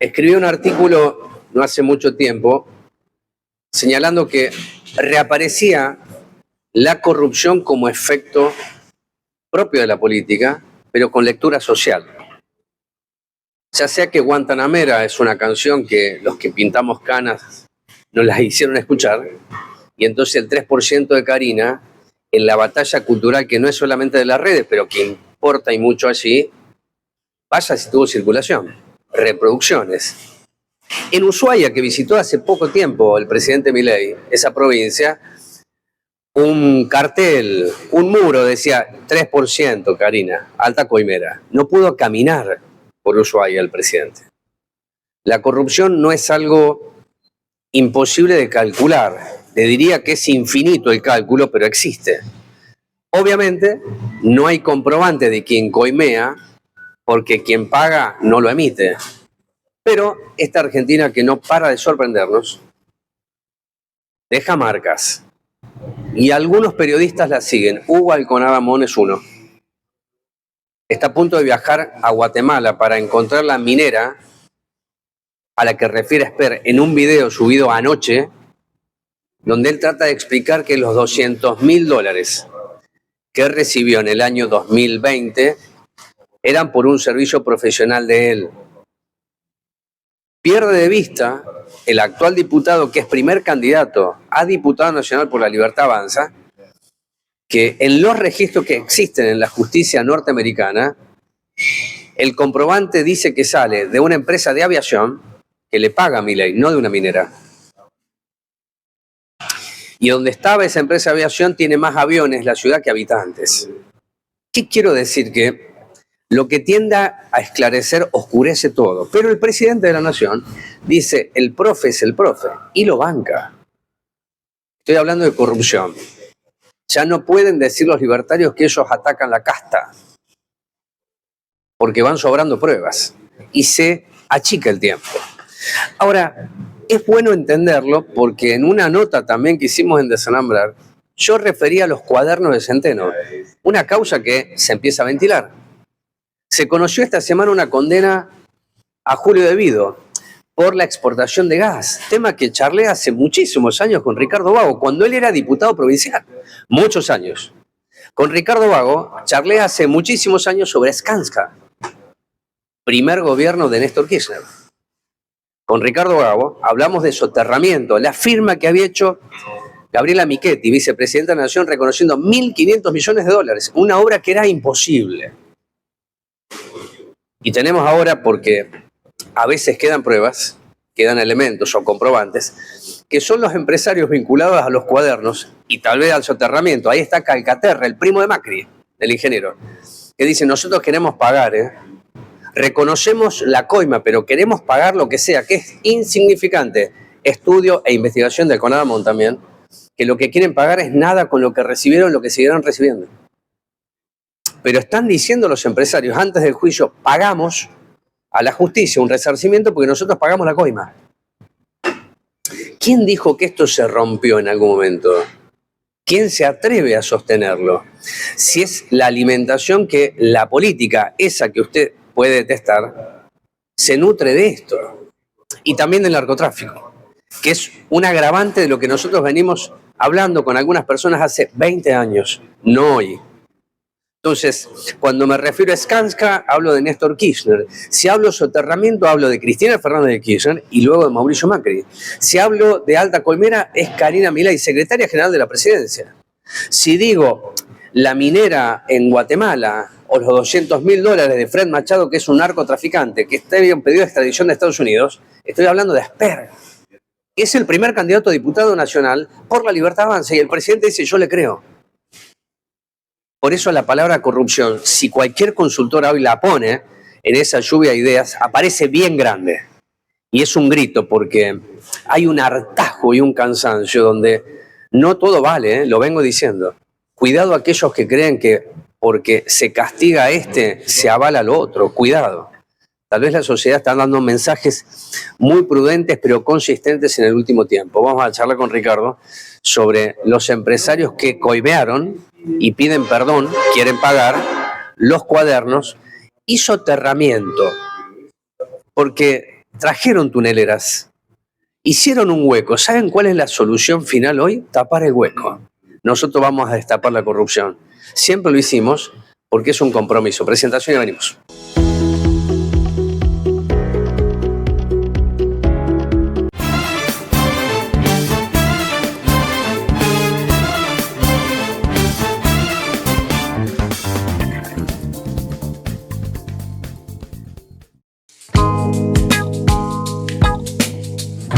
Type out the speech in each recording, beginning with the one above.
escribió un artículo no hace mucho tiempo señalando que reaparecía la corrupción como efecto propio de la política, pero con lectura social. Ya sea que Guantanamera es una canción que los que pintamos canas nos la hicieron escuchar, y entonces el 3% de Karina, en la batalla cultural que no es solamente de las redes, pero que importa y mucho allí, vaya si tuvo circulación, reproducciones. En Ushuaia, que visitó hace poco tiempo el presidente Milei, esa provincia, un cartel, un muro decía 3%, Karina, alta coimera. No pudo caminar por Ushuaia el presidente. La corrupción no es algo imposible de calcular. Le diría que es infinito el cálculo, pero existe. Obviamente, no hay comprobante de quien coimea, porque quien paga no lo emite. Pero esta Argentina que no para de sorprendernos, deja marcas. Y algunos periodistas la siguen. Hugo Alconada Mon es uno. Está a punto de viajar a Guatemala para encontrar la minera a la que refiere Esper en un video subido anoche, donde él trata de explicar que los $200.000 que recibió en el año 2020 eran por un servicio profesional de él. Pierde de vista el actual diputado, que es primer candidato a diputado nacional por la Libertad Avanza, que en los registros que existen en la justicia norteamericana, el comprobante dice que sale de una empresa de aviación que le paga a Milei, no de una minera. Y donde estaba esa empresa de aviación tiene más aviones la ciudad que habitantes. ¿Qué quiero decir? Que lo que tienda a esclarecer oscurece todo. Pero el presidente de la Nación dice, el profe es el profe, y lo banca. Estoy hablando de corrupción. Ya no pueden decir los libertarios que ellos atacan la casta, porque van sobrando pruebas y se achica el tiempo. Ahora, es bueno entenderlo porque en una nota también que hicimos en Desalambrar, yo refería a los cuadernos de Centeno, una causa que se empieza a ventilar. Se conoció esta semana una condena a Julio De Vido por la exportación de gas, tema que charlé hace muchísimos años con Ricardo Vago, cuando él era diputado provincial, muchos años. Con Ricardo Vago charlé hace muchísimos años sobre Skanska, primer gobierno de Néstor Kirchner. Con Ricardo Vago hablamos de soterramiento, la firma que había hecho Gabriela Michetti, vicepresidenta de la Nación, reconociendo $1.500 millones, una obra que era imposible. Y tenemos ahora, porque a veces quedan pruebas, quedan elementos o comprobantes, que son los empresarios vinculados a los cuadernos y tal vez al soterramiento. Ahí está Calcaterra, el primo de Macri, del ingeniero, que dice, nosotros queremos pagar, reconocemos la coima, pero queremos pagar lo que sea, que es insignificante. Estudio e investigación del CONADAMON también, que lo que quieren pagar es nada con lo que recibieron, lo que siguieron recibiendo. Pero están diciendo los empresarios, antes del juicio, pagamos a la justicia un resarcimiento porque nosotros pagamos la coima. ¿Quién dijo que esto se rompió en algún momento? ¿Quién se atreve a sostenerlo? Si es la alimentación que la política, esa que usted puede detestar, se nutre de esto. Y también del narcotráfico, que es un agravante de lo que nosotros venimos hablando con algunas personas hace 20 años, no hoy. Entonces, cuando me refiero a Skanska, hablo de Néstor Kirchner. Si hablo de soterramiento, hablo de Cristina Fernández de Kirchner y luego de Mauricio Macri. Si hablo de alta coimera, es Karina Milei, secretaria general de la presidencia. Si digo la minera en Guatemala o los $200.000 de Fred Machado, que es un narcotraficante, que está en pedido de extradición de Estados Unidos, estoy hablando de Esper. Es el primer candidato a diputado nacional por la Libertad Avanza y el presidente dice, yo le creo. Por eso la palabra corrupción, si cualquier consultor hoy la pone en esa lluvia de ideas, aparece bien grande. Y es un grito porque hay un hartazgo y un cansancio donde no todo vale, lo vengo diciendo. Cuidado a aquellos que creen que porque se castiga a este, se avala lo otro. Cuidado. Tal vez la sociedad está dando mensajes muy prudentes pero consistentes en el último tiempo. Vamos a charlar con Ricardo sobre los empresarios que coimearon y piden perdón, quieren pagar los cuadernos y soterramiento. Porque trajeron tuneleras, hicieron un hueco. ¿Saben cuál es la solución final hoy? Tapar el hueco. Nosotros vamos a destapar la corrupción. Siempre lo hicimos porque es un compromiso. Presentación y venimos.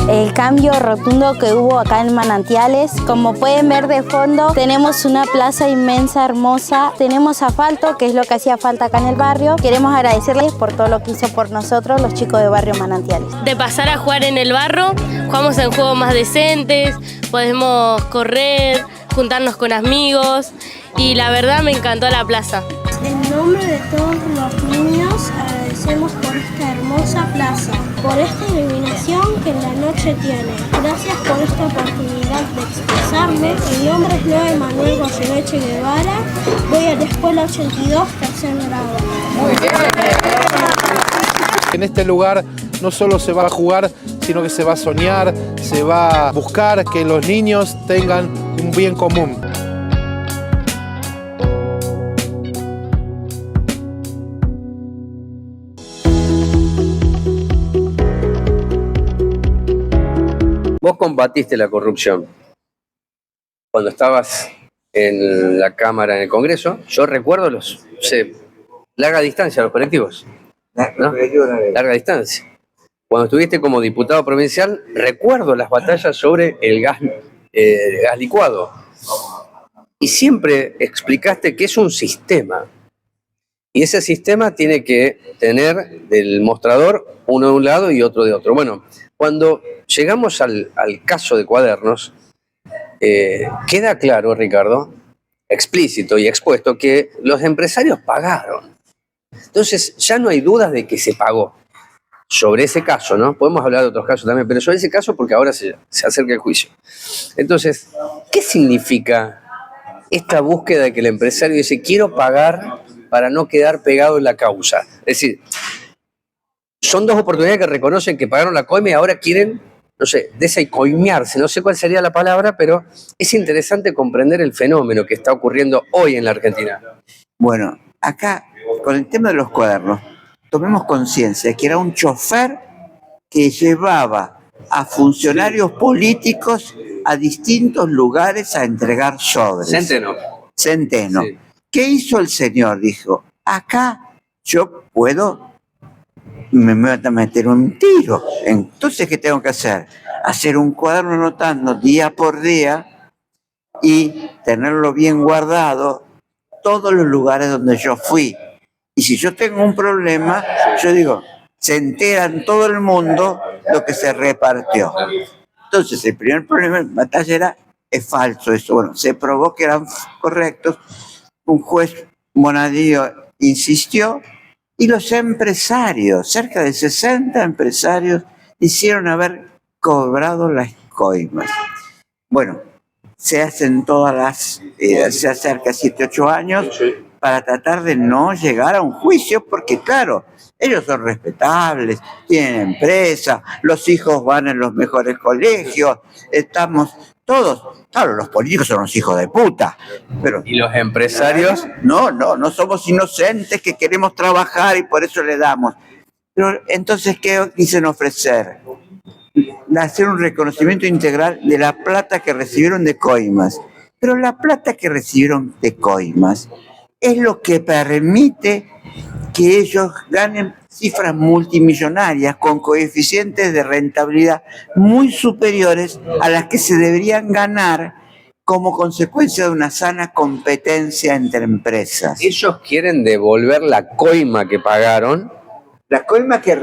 El cambio rotundo que hubo acá en Manantiales. Como pueden ver de fondo, tenemos una plaza inmensa, hermosa. Tenemos asfalto, que es lo que hacía falta acá en el barrio. Queremos agradecerles por todo lo que hizo por nosotros los chicos de Barrio Manantiales. De pasar a jugar en el barro, jugamos en juegos más decentes, podemos correr, juntarnos con amigos y la verdad me encantó la plaza. En nombre de todos los niños agradecemos por esta hermosa plaza, por esta iluminación que la noche tiene. Gracias por esta oportunidad de expresarme. Mi nombre es Noé Manuel Goyeneche Guevara, voy a la escuela 82, tercer grado. Muy bien. En este lugar no solo se va a jugar, sino que se va a soñar, se va a buscar que los niños tengan un bien común. Vos combatiste la corrupción cuando estabas en la Cámara, en el Congreso. Yo recuerdo larga distancia, los colectivos. ¿No? Larga distancia. Cuando estuviste como diputado provincial, recuerdo las batallas sobre el gas licuado. Y siempre explicaste que es un sistema. Y ese sistema tiene que tener del mostrador uno de un lado y otro de otro. Bueno, cuando llegamos al caso de Cuadernos, queda claro, Ricardo, explícito y expuesto, que los empresarios pagaron. Entonces, ya no hay dudas de que se pagó. Sobre ese caso, ¿no? Podemos hablar de otros casos también, pero sobre ese caso porque ahora se acerca el juicio. Entonces, ¿qué significa esta búsqueda de que el empresario dice, quiero pagar para no quedar pegado en la causa? Es decir, son dos oportunidades que reconocen que pagaron la coima y ahora quieren, no sé, desacoimearse, no sé cuál sería la palabra, pero es interesante comprender el fenómeno que está ocurriendo hoy en la Argentina. Bueno, acá, con el tema de los cuadernos, tomemos conciencia que era un chofer que llevaba a funcionarios políticos a distintos lugares a entregar sobres. Centeno. Sí. ¿Qué hizo el señor? Dijo, acá yo me voy a meter un tiro. Entonces, ¿qué tengo que hacer? Hacer un cuaderno anotando día por día y tenerlo bien guardado todos los lugares donde yo fui. Y si yo tengo un problema, yo digo, se entera en todo el mundo lo que se repartió. Entonces, el primer problema en batalla es falso eso. Bueno, se probó que eran correctos. Un juez Bonadío insistió y los empresarios, cerca de 60 empresarios, hicieron haber cobrado las coimas. Bueno, se hacen se acerca 7, 8 años para tratar de no llegar a un juicio, porque claro, ellos son respetables, tienen empresa, los hijos van en los mejores colegios, estamos todos, claro, los políticos son los hijos de puta, pero... ¿Y los empresarios? No somos inocentes que queremos trabajar y por eso le damos. Pero entonces, ¿qué dicen ofrecer? Hacer un reconocimiento integral de la plata que recibieron de coimas. Pero la plata que recibieron de coimas es lo que permite que ellos ganen cifras multimillonarias con coeficientes de rentabilidad muy superiores a las que se deberían ganar como consecuencia de una sana competencia entre empresas. Ellos quieren devolver la coima que pagaron. La coima que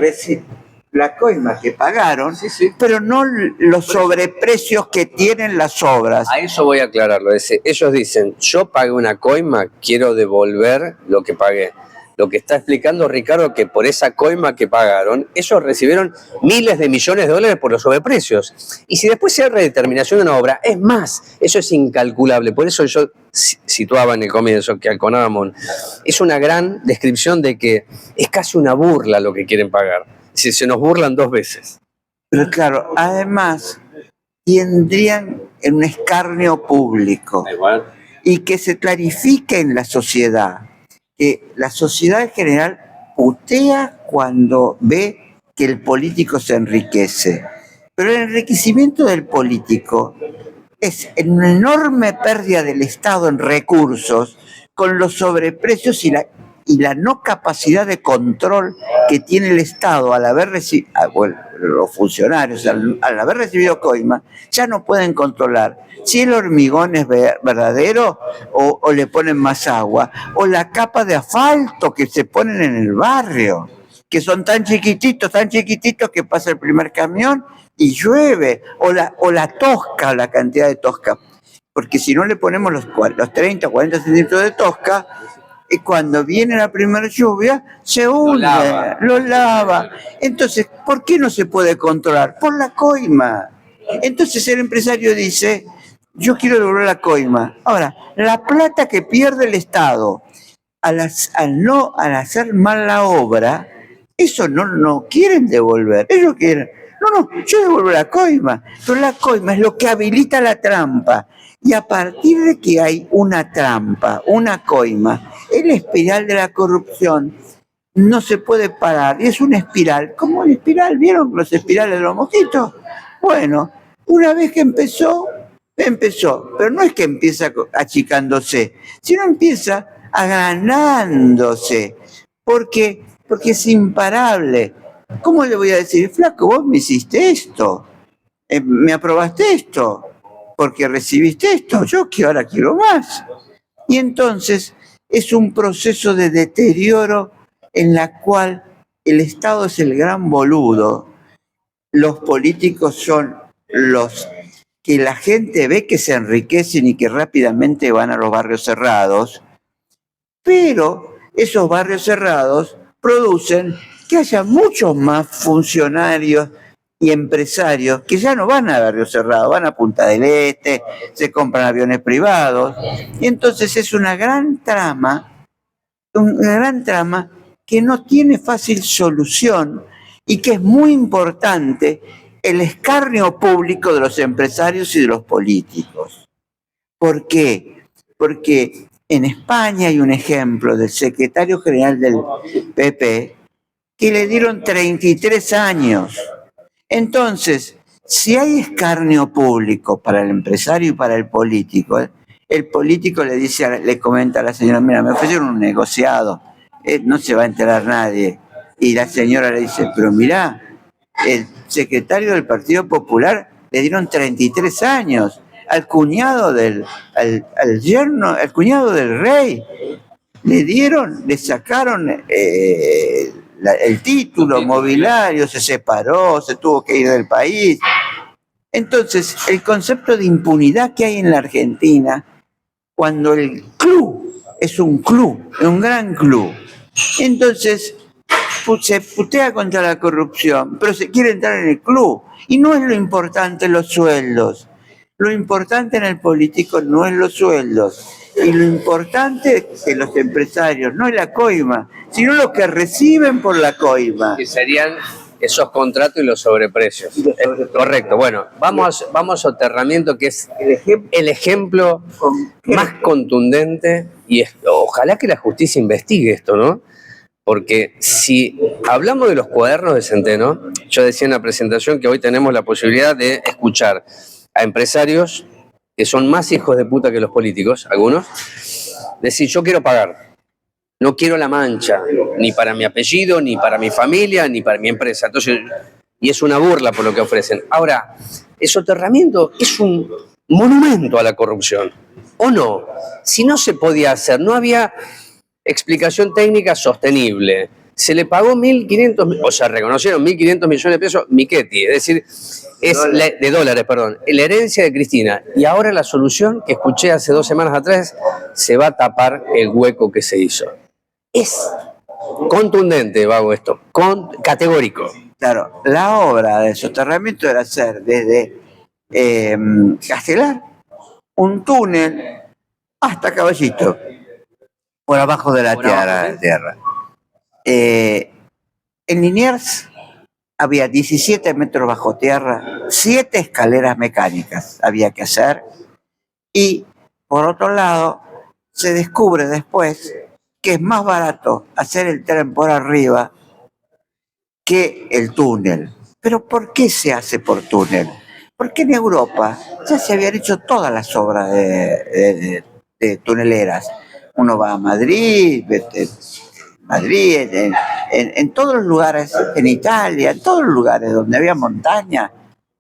pagaron, sí. Pero no los sobreprecios que tienen las obras. A eso voy a aclararlo. Ellos dicen, yo pagué una coima, quiero devolver lo que pagué. Lo que está explicando Ricardo, que por esa coima que pagaron, ellos recibieron miles de millones de dólares por los sobreprecios. Y si después se hace redeterminación de una obra, es más, eso es incalculable. Por eso yo situaba en el comienzo que Alconábamos es una gran descripción de que es casi una burla lo que quieren pagar. Es Si se nos burlan 2 veces. Pero claro, además tendrían en un escarnio público y que se clarifique en la sociedad, que la sociedad en general putea cuando ve que el político se enriquece. Pero el enriquecimiento del político es una enorme pérdida del Estado en recursos con los sobreprecios y la no capacidad de control que tiene el Estado al haber recibido, los funcionarios al haber recibido coima, ya no pueden controlar si el hormigón es verdadero o le ponen más agua, o la capa de asfalto que se ponen en el barrio, que son tan chiquititos que pasa el primer camión y llueve, o la tosca, la cantidad de tosca, porque si no le ponemos los 30 o 40 centímetros de tosca, y cuando viene la primera lluvia, se hunde, lo lava. Entonces, ¿por qué no se puede controlar? Por la coima. Entonces el empresario dice, yo quiero devolver la coima. Ahora, la plata que pierde el Estado al hacer mal la obra, eso no quieren devolver. Ellos quieren, no, yo devuelvo la coima. Pero la coima es lo que habilita la trampa. Y a partir de que hay una trampa, una coima, la espiral de la corrupción no se puede parar. Y es una espiral, como una espiral, ¿vieron los espirales de los mosquitos? Bueno, una vez que empezó, pero no es que empieza achicándose, sino empieza agrandándose, porque es imparable. ¿Cómo le voy a decir, flaco, vos me hiciste esto? ¿Me aprobaste esto? Porque recibiste esto, yo que ahora quiero más. Y entonces es un proceso de deterioro en la cual el Estado es el gran boludo, los políticos son los que la gente ve que se enriquecen y que rápidamente van a los barrios cerrados, pero esos barrios cerrados producen que haya muchos más funcionarios y empresarios que ya no van a barrios cerrados, van a Punta del Este, se compran aviones privados, y entonces es una gran trama que no tiene fácil solución y que es muy importante el escarnio público de los empresarios y de los políticos. ¿Por qué? Porque en España hay un ejemplo del secretario general del PP que le dieron 33 años. Entonces, si hay escarnio público para el empresario y para el político le comenta a la señora, mira, me ofrecieron un negociado, no se va a enterar nadie. Y la señora le dice, pero mirá, el secretario del Partido Popular le dieron 33 años, al cuñado del rey, le sacaron el título mobiliario, se separó, se tuvo que ir del país. Entonces, el concepto de impunidad que hay en la Argentina, cuando el club es un gran club, entonces se putea contra la corrupción, pero se quiere entrar en el club. Y no es lo importante los sueldos. Lo importante en el político no es los sueldos. Y lo importante es que los empresarios, no es la coima, sino los que reciben por la coima. Que serían esos contratos y los sobreprecios. Correcto. Bueno, vamos a soterramiento, que es el ejemplo más contundente, y ojalá que la justicia investigue esto, ¿no? Porque si hablamos de los cuadernos de Centeno, yo decía en la presentación que hoy tenemos la posibilidad de escuchar a empresarios que son más hijos de puta que los políticos, algunos, decir, yo quiero pagar, no quiero la mancha, ni para mi apellido, ni para mi familia, ni para mi empresa. Entonces, y es una burla por lo que ofrecen. Ahora, el soterramiento es un monumento a la corrupción, ¿o no? Si no se podía hacer, no había explicación técnica sostenible. Se le pagó 1.500, o sea, reconocieron 1.500 millones de pesos Michetti, es decir, de dólares, la herencia de Cristina. Y ahora la solución que escuché hace 2 semanas atrás, se va a tapar el hueco que se hizo. Es contundente, Vago, esto, categórico. Claro, la obra de soterramiento era hacer desde Castelar un túnel hasta Caballito, por abajo de la tierra. En Liniers había 17 metros bajo tierra, 7 escaleras mecánicas había que hacer, y por otro lado se descubre después que es más barato hacer el tren por arriba que el túnel. ¿Pero por qué se hace por túnel? Porque en Europa ya se habían hecho todas las obras de tuneleras. Uno va a Madrid, en todos los lugares, en Italia, en todos los lugares donde había montaña,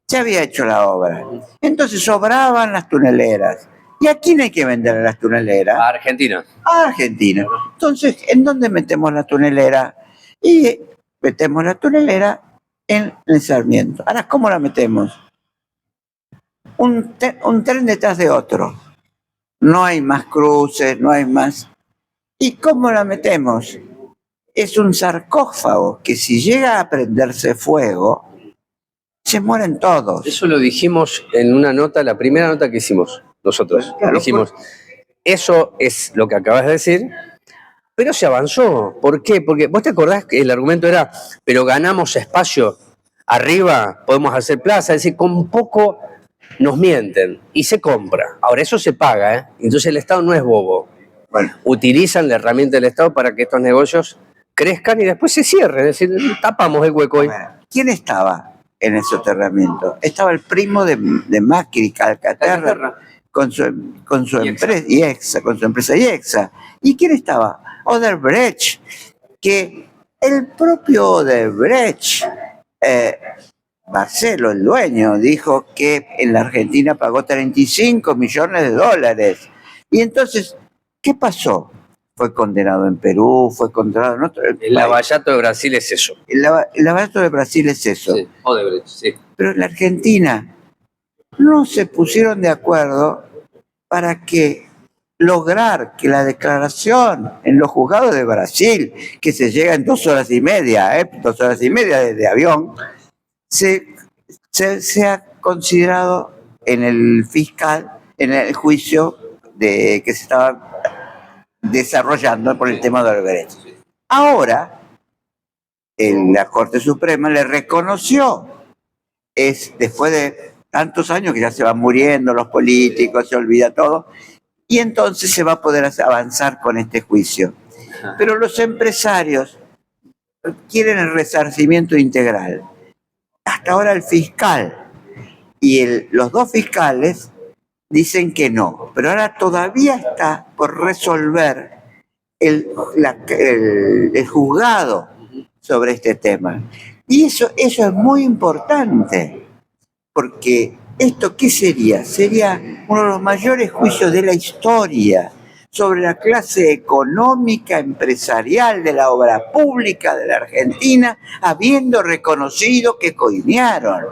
se había hecho la obra. Entonces sobraban las tuneleras. ¿Y a quién hay que vender las tuneleras? A Argentina. A Argentina. Entonces, ¿en dónde metemos la tunelera? Y metemos la tunelera en el Sarmiento. Ahora, ¿cómo la metemos? Un tren detrás de otro. No hay más cruces, no hay más. ¿Y cómo la metemos? Es un sarcófago que si llega a prenderse fuego, se mueren todos. Eso lo dijimos en una nota, la primera nota que hicimos nosotros. Claro, dijimos, eso es lo que acabas de decir, pero se avanzó. ¿Por qué? Porque vos te acordás que el argumento era, pero ganamos espacio arriba, podemos hacer plaza, es decir, con poco nos mienten y se compra. Ahora, eso se paga, ¿eh? Entonces el Estado no es bobo. Bueno, Utilizan la herramienta del Estado para que estos negocios crezcan y después se cierren, es decir, tapamos el hueco ahí. ¿quién estaba en el soterramiento? Estaba el primo de Macri, Calcaterra, con su empresa IEXA, con su empresa IEXA. ¿Y quién estaba? Odebrecht, que el propio Odebrecht, Marcelo, el dueño, dijo que en la Argentina pagó 35 millones de dólares. Y entonces, ¿qué pasó? Fue condenado en Perú, fue condenado en otro país. El Lavallato de Brasil es eso. El lavallato de Brasil es eso. Sí, Odebrecht, sí. Pero en la Argentina no se pusieron de acuerdo para lograr que la declaración en los juzgados de Brasil, que se llega en 2 horas y media, 2 horas y media de avión, sea considerado en el fiscal, en el juicio que se estaba desarrollando por el tema de Odebrecht. Ahora, la Corte Suprema le reconoció, después de tantos años que ya se van muriendo los políticos, se olvida todo, y entonces se va a poder avanzar con este juicio. Pero los empresarios quieren el resarcimiento integral. Hasta ahora el fiscal y los 2 fiscales dicen que no, pero ahora todavía está por resolver el juzgado sobre este tema. Y eso es muy importante, porque ¿esto qué sería? Sería uno de los mayores juicios de la historia sobre la clase económica, empresarial de la obra pública de la Argentina, habiendo reconocido que coimearon.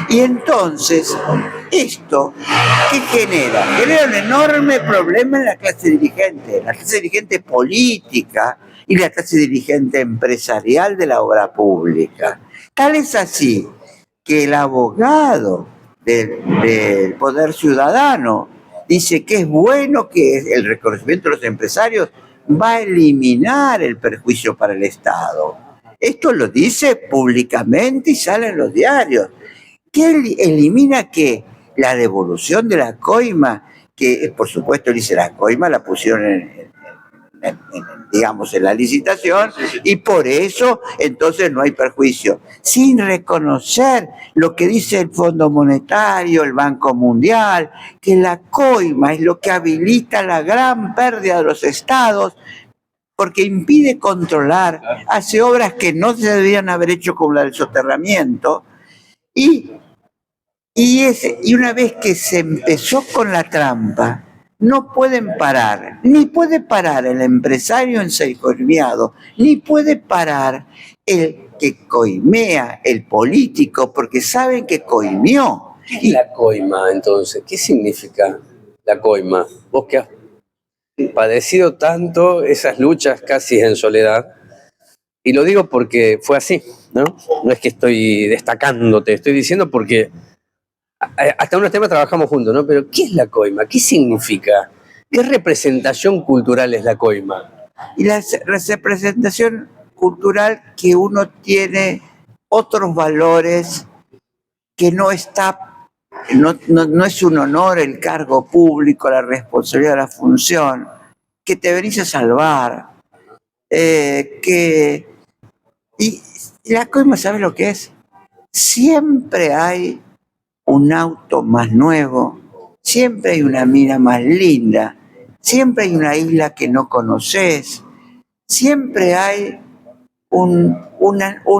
Y entonces, ¿esto qué genera? Genera un enorme problema en la clase dirigente política y la clase dirigente empresarial de la obra pública. Tal es así que el abogado del Poder Ciudadano dice que es bueno que el reconocimiento de los empresarios va a eliminar el perjuicio para el Estado. Esto lo dice públicamente y sale en los diarios. ¿Qué elimina qué? La devolución de la coima, que por supuesto dice la coima la pusieron digamos en la licitación y por eso entonces no hay perjuicio, sin reconocer lo que dice el Fondo Monetario, el Banco Mundial, que la coima es lo que habilita la gran pérdida de los estados porque impide controlar, hace obras que no se deberían haber hecho como la del soterramiento. Y una vez que se empezó con la trampa, no pueden parar, ni puede parar el empresario en ser coimeado, ni puede parar el que coimea, el político, porque saben que coimeó. ¿Qué es la coima entonces? ¿Qué significa la coima? Vos que has padecido tanto esas luchas casi en soledad, y lo digo porque fue así, ¿no? No es que estoy destacándote, estoy diciendo porque hasta unos temas trabajamos juntos, ¿no? Pero ¿qué es la coima? ¿Qué significa? ¿Qué representación cultural es la coima? Y la representación cultural que uno tiene otros valores que no está, no es un honor el cargo público, la responsabilidad, la función, que te venís a salvar, y la coima, ¿sabes lo que es? Siempre hay un auto más nuevo, siempre hay una mina más linda, siempre hay una isla que no conoces, siempre hay un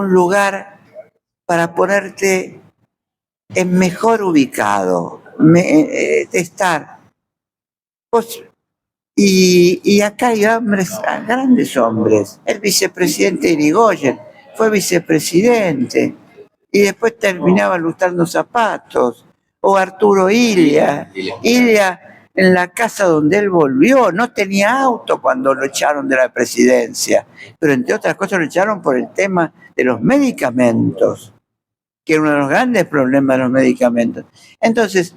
lugar para ponerte en mejor ubicado, de estar. Y acá hay hombres, grandes hombres. El vicepresidente Irigoyen fue vicepresidente y después terminaba lustrando zapatos. O Arturo Illia. Illia, en la casa donde él volvió, no tenía auto cuando lo echaron de la presidencia. Pero entre otras cosas lo echaron por el tema de los medicamentos, que era uno de los grandes problemas de los medicamentos. Entonces,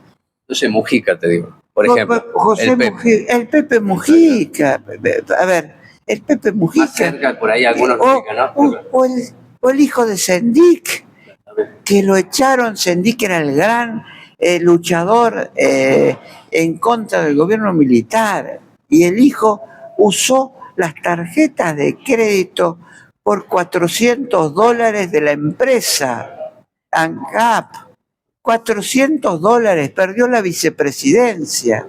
Mujica, te digo, por ejemplo. El Pepe Mujica. A ver, el Pepe Mujica. Más cerca, por ahí algunos Mujica, ¿no? O el hijo de Sendik, que lo echaron. Sendik era el gran luchador en contra del gobierno militar. Y el hijo usó las tarjetas de crédito por $400 de la empresa ANCAP. $400, perdió la vicepresidencia.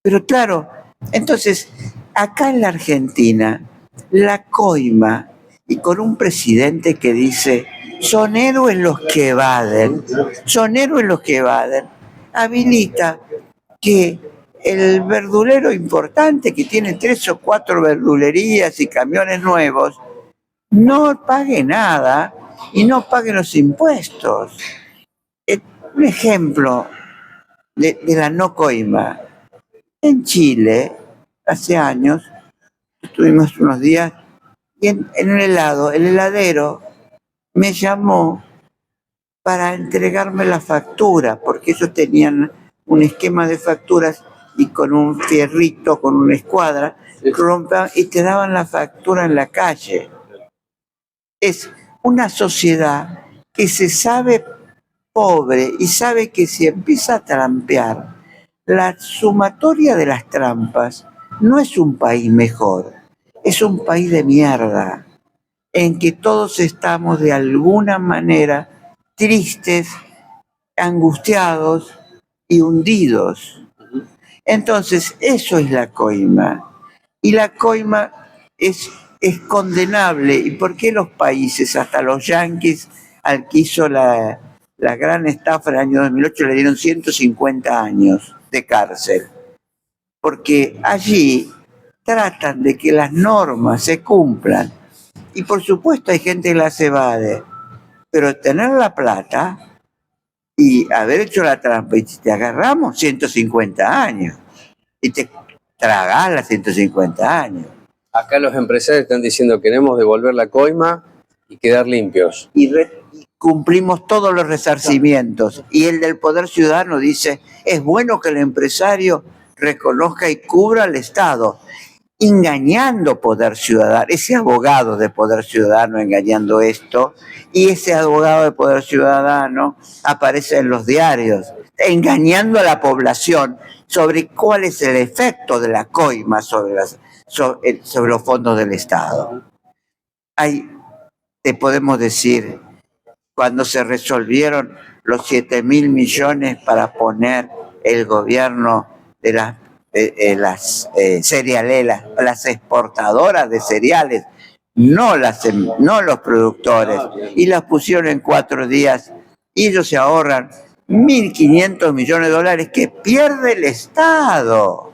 Pero claro, entonces, acá en la Argentina, la coima, y con un presidente que dice, son héroes los que evaden, habilita que el verdulero importante, que tiene 3 o 4 verdulerías y camiones nuevos, no pague nada y no pague los impuestos. Un ejemplo de la no coima. En Chile, hace años, estuvimos unos días y en un helado, el heladero me llamó para entregarme la factura, porque ellos tenían un esquema de facturas y con un fierrito, con una escuadra, rompían y te daban la factura en la calle. Es una sociedad que se sabe pobre y sabe que si empieza a trampear, la sumatoria de las trampas no es un país mejor, es un país de mierda, en que todos estamos de alguna manera tristes, angustiados y hundidos. Entonces, eso es la coima. Y la coima es condenable. ¿Y por qué los países, hasta los yanquis, al que hizo la gran estafa del año 2008, le dieron 150 años de cárcel? Porque allí tratan de que las normas se cumplan. Y por supuesto hay gente que las evade, pero tener la plata y haber hecho la trampa, y si te agarramos, 150 años. Y te tragás las 150 años. Acá los empresarios están diciendo queremos devolver la coima y quedar limpios. Y cumplimos todos los resarcimientos. Y el del Poder Ciudadano dice, es bueno que el empresario reconozca y cubra al Estado, engañando Poder Ciudadano, ese abogado de Poder Ciudadano engañando esto, y ese abogado de Poder Ciudadano aparece en los diarios, engañando a la población sobre cuál es el efecto de la coima sobre los fondos del Estado. Te podemos decir, cuando se resolvieron los 7.000 millones para poner el gobierno de las cerealeras, las exportadoras de cereales, no los productores, y las pusieron en 4 días, y ellos se ahorran $1.500 millones que pierde el Estado.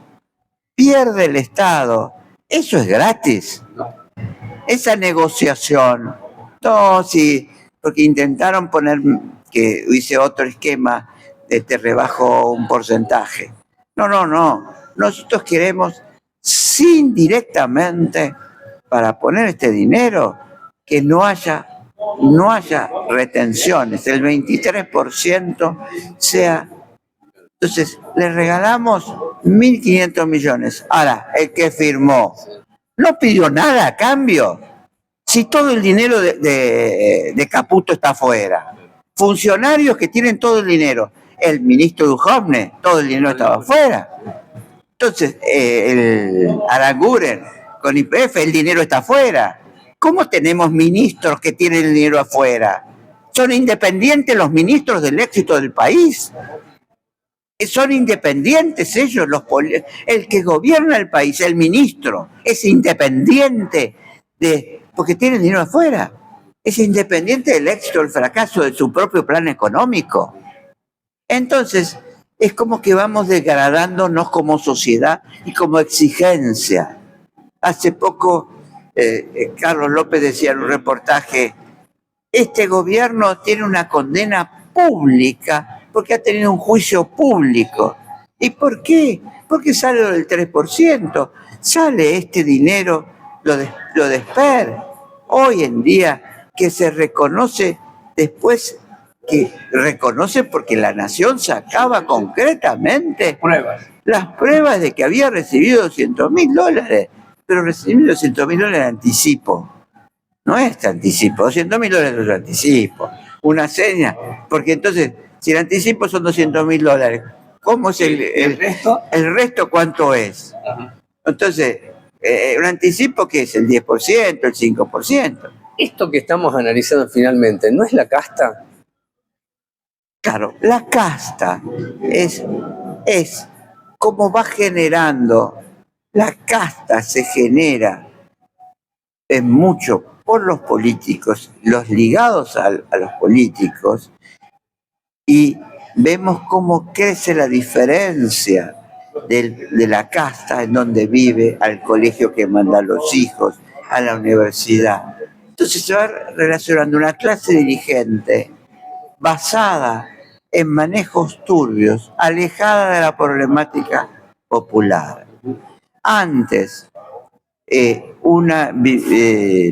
Eso es gratis. Esa negociación, no, sí, porque intentaron poner que hice otro esquema de te rebajo un porcentaje. No. Nosotros queremos, sin directamente, para poner este dinero, que no haya retenciones, el 23% sea. Entonces, le regalamos 1.500 millones. Ahora, el que firmó no pidió nada a cambio. Si todo el dinero de Caputo está afuera, funcionarios que tienen todo el dinero, el ministro Duhovne, todo el dinero estaba afuera. Entonces, el Aranguren con YPF, el dinero está afuera. ¿Cómo tenemos ministros que tienen el dinero afuera? ¿Son independientes los ministros del éxito del país? Son independientes ellos, el que gobierna el país, el ministro, es independiente porque tiene el dinero afuera. Es independiente del éxito o el fracaso de su propio plan económico. Entonces, es como que vamos degradándonos como sociedad y como exigencia. Hace poco, Carlos López decía en un reportaje, este gobierno tiene una condena pública porque ha tenido un juicio público. ¿Y por qué? Porque sale lo del 3%, sale este dinero, lo de Esper. Hoy en día que se reconoce después, que reconoce porque la Nación sacaba concretamente las pruebas de que había recibido $200.000, pero recibido $200.000 en anticipo. No es anticipo, $200.000 es anticipo, una seña, porque entonces, si el anticipo son $200.000, ¿cómo es el resto? ¿El resto cuánto es? Ajá. Entonces, un anticipo que es el 10%, el 5%. Esto que estamos analizando finalmente, ¿no es la casta? Claro, la casta es cómo va generando, la casta se genera en mucho por los políticos, los ligados a los políticos, y vemos cómo crece la diferencia de la casta en donde vive, al colegio que manda a los hijos, a la universidad. Entonces se va relacionando una clase dirigente basada en manejos turbios, alejada de la problemática popular. Antes,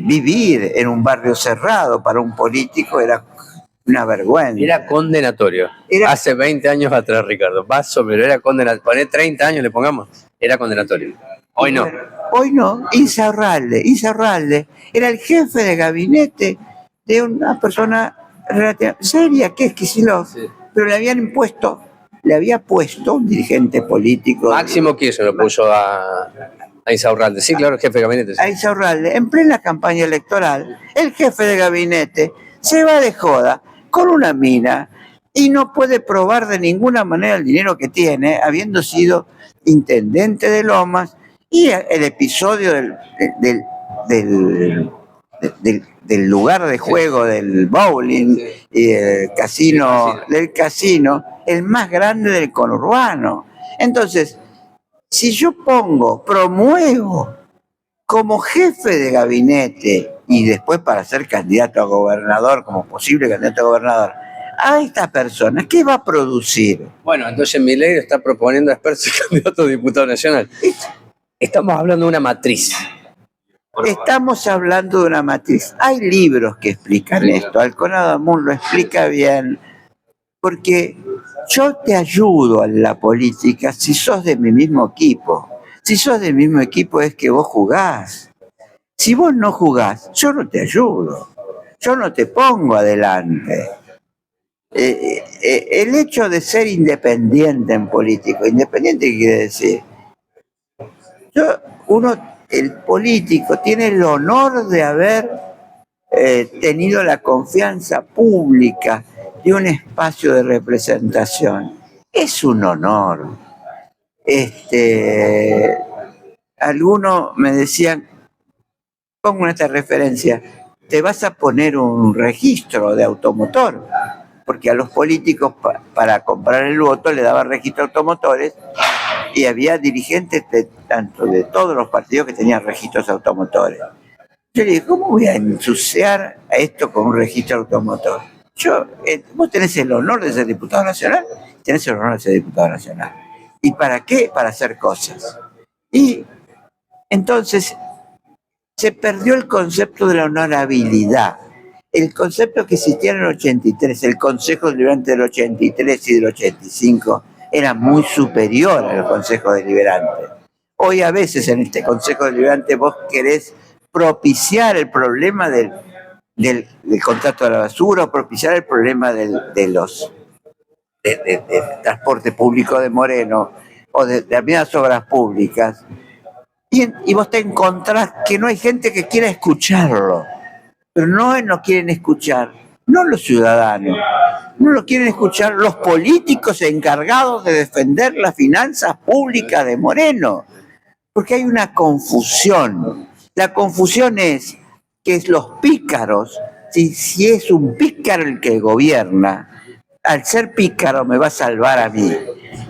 vivir en un barrio cerrado para un político era una vergüenza. Era condenatorio. Hace 20 años atrás, Ricardo. Paso, pero era condenatorio. Poné 30 años, le pongamos. Era condenatorio. Hoy no. Hoy no. Insaurralde era el jefe de gabinete de una persona relativamente seria, que es Kicillof, sí. Pero le había puesto un dirigente político. Máximo Kirchner lo puso a Insaurralde, sí, claro, el jefe de gabinete. Sí. A Insaurralde, en plena campaña electoral, el jefe de gabinete se va de joda con una mina y no puede probar de ninguna manera el dinero que tiene, habiendo sido intendente de Lomas, y el episodio del lugar de juego, del bowling y del casino, el más grande del conurbano. Entonces, si yo promuevo como jefe de gabinete y después para ser candidato a gobernador, como posible candidato a gobernador, a esta persona, ¿qué va a producir? Bueno, entonces Milei está proponiendo a Esper ser candidato a diputado nacional. Estamos hablando de una matriz. Estamos hablando de una matriz. Hay libros que explican esto. Alconado Amun lo explica bien. Porque yo te ayudo en la política si sos de mi mismo equipo. Si sos del mismo equipo es que vos jugás. Si vos no jugás, yo no te ayudo. Yo no te pongo adelante. El hecho de ser independiente en político, ¿independiente qué quiere decir? El político tiene el honor de haber tenido la confianza pública de un espacio de representación. Es un honor. Algunos me decían, pongo esta referencia, te vas a poner un registro de automotor, porque a los políticos para comprar el voto le daban registro de automotores y había dirigentes tanto de todos los partidos que tenían registros automotores. Yo le dije, ¿cómo voy a ensuciar a esto con un registro automotor? Vos tenés el honor de ser diputado nacional, tenés el honor de ser diputado nacional. ¿Y para qué? Para hacer cosas. Y entonces se perdió el concepto de la honorabilidad. El concepto que existía en el 83, el Consejo Deliberante del 83 y del 85, era muy superior al Consejo Deliberante. Hoy a veces en este Consejo Deliberante vos querés propiciar el problema del contrato de la basura, o propiciar el problema del transporte público de Moreno, o de determinadas obras públicas, y vos te encontrás que no hay gente que quiera escucharlo, pero no quieren escuchar, no los ciudadanos, no lo quieren escuchar los políticos encargados de defender las finanzas públicas de Moreno, porque hay una confusión. La confusión es que los pícaros, si es un pícaro el que gobierna, al ser pícaro me va a salvar a mí.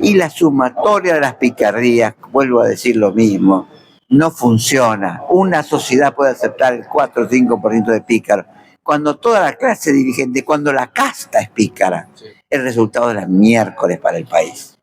Y la sumatoria de las picardías, vuelvo a decir lo mismo, no funciona. Una sociedad puede aceptar el 4 o 5% de pícaros. Cuando toda la clase dirigente, cuando la casta es pícara, el resultado es la miércoles para el país.